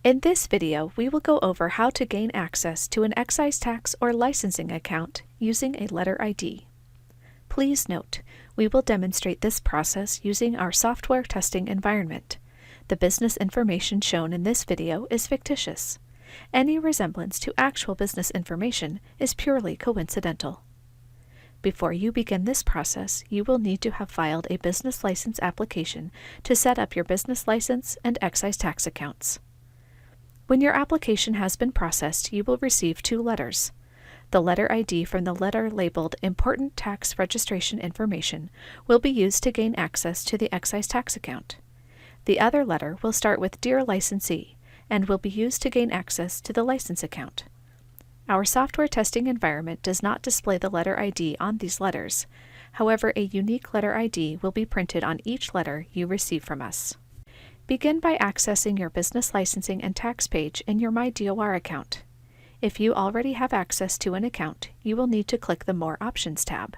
In this video, we will go over how to gain access to an excise tax or licensing account using a letter ID. Please note, we will demonstrate this process using our software testing environment. The business information shown in this video is fictitious. Any resemblance to actual business information is purely coincidental. Before you begin this process, you will need to have filed a business license application to set up your business license and excise tax accounts. When your application has been processed, you will receive two letters. The letter ID from the letter labeled Important Tax Registration Information will be used to gain access to the excise tax account. The other letter will start with Dear Licensee and will be used to gain access to the license account. Our software testing environment does not display the letter ID on these letters. However, a unique letter ID will be printed on each letter you receive from us. Begin by accessing your business licensing and tax page in your My DOR account. If you already have access to an account, you will need to click the More Options tab.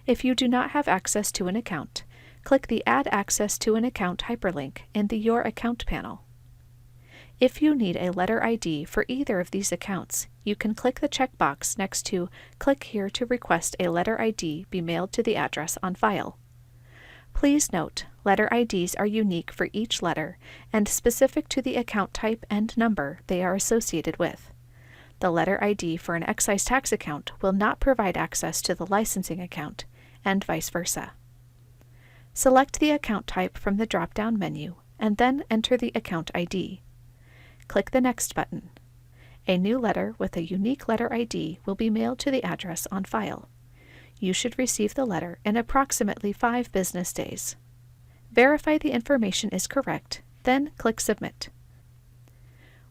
If you do not have access to an account, click the Add Access to an Account hyperlink in the Your Account panel. If you need a letter ID for either of these accounts, you can click the checkbox next to Click here to request a letter ID be mailed to the address on file. Please note, letter IDs are unique for each letter and specific to the account type and number they are associated with. The letter ID for an excise tax account will not provide access to the licensing account, and vice versa. Select the account type from the drop-down menu, and then enter the account ID. Click the Next button. A new letter with a unique letter ID will be mailed to the address on file. You should receive the letter in approximately 5 business days. Verify the information is correct, then click Submit.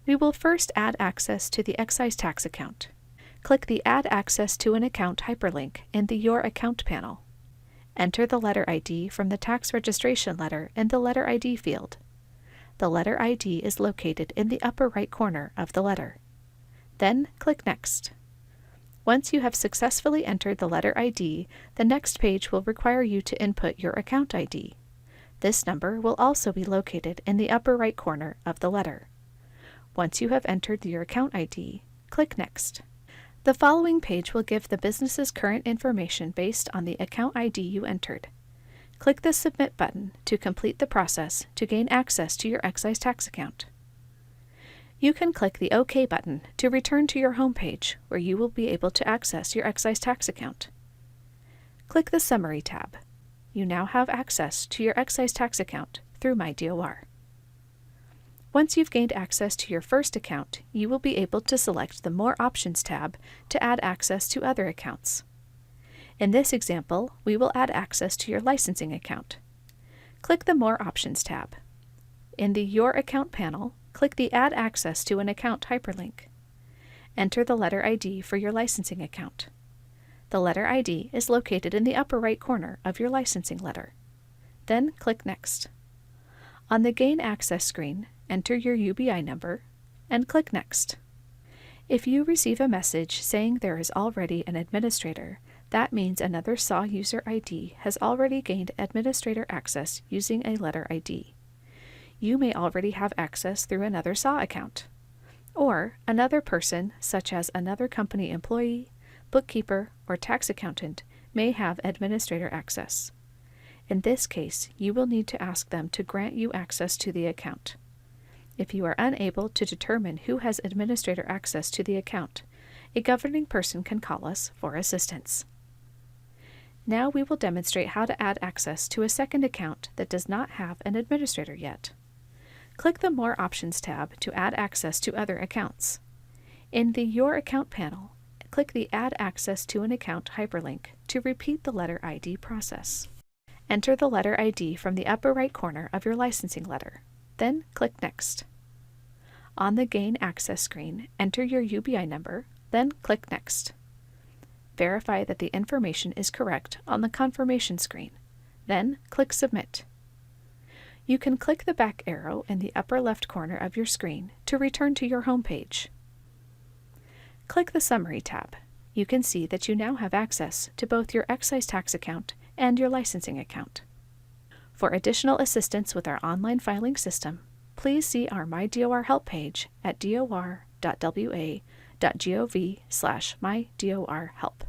We will first add access to the excise tax account. Click the Add Access to an Account hyperlink in the Your Account panel. Enter the letter ID from the tax registration letter in the Letter ID field. The letter ID is located in the upper right corner of the letter. Then click Next. Once you have successfully entered the letter ID, the next page will require you to input your account ID. This number will also be located in the upper right corner of the letter. Once you have entered your account ID, click Next. The following page will give the business's current information based on the account ID you entered. Click the Submit button to complete the process to gain access to your excise tax account. You can click the OK button to return to your home page, where you will be able to access your excise tax account. Click the Summary tab. You now have access to your excise tax account through My DOR. Once you've gained access to your first account, you will be able to select the More Options tab to add access to other accounts. In this example, we will add access to your licensing account. Click the More Options tab. In the Your Account panel, click the Add Access to an Account hyperlink. Enter the letter ID for your licensing account. The letter ID is located in the upper right corner of your licensing letter. Then click Next. On the Gain Access screen, enter your UBI number and click Next. If you receive a message saying there is already an administrator, that means another SAW user ID has already gained administrator access using a letter ID. You may already have access through another SAW account. Or another person, such as another company employee, bookkeeper, or tax accountant, may have administrator access. In this case, you will need to ask them to grant you access to the account. If you are unable to determine who has administrator access to the account, a governing person can call us for assistance. Now we will demonstrate how to add access to a second account that does not have an administrator yet. Click the More Options tab to add access to other accounts. In the Your Account panel, click the Add Access to an Account hyperlink to repeat the letter ID process. Enter the letter ID from the upper right corner of your licensing letter. Then click Next. On the Gain Access screen, enter your UBI number, then click Next. Verify that the information is correct on the confirmation screen. Then click Submit. You can click the back arrow in the upper left corner of your screen to return to your home page. Click the Summary tab. You can see that you now have access to both your excise tax account and your licensing account. For additional assistance with our online filing system, please see our My DOR help page at dor.wa.gov/mydorhelp.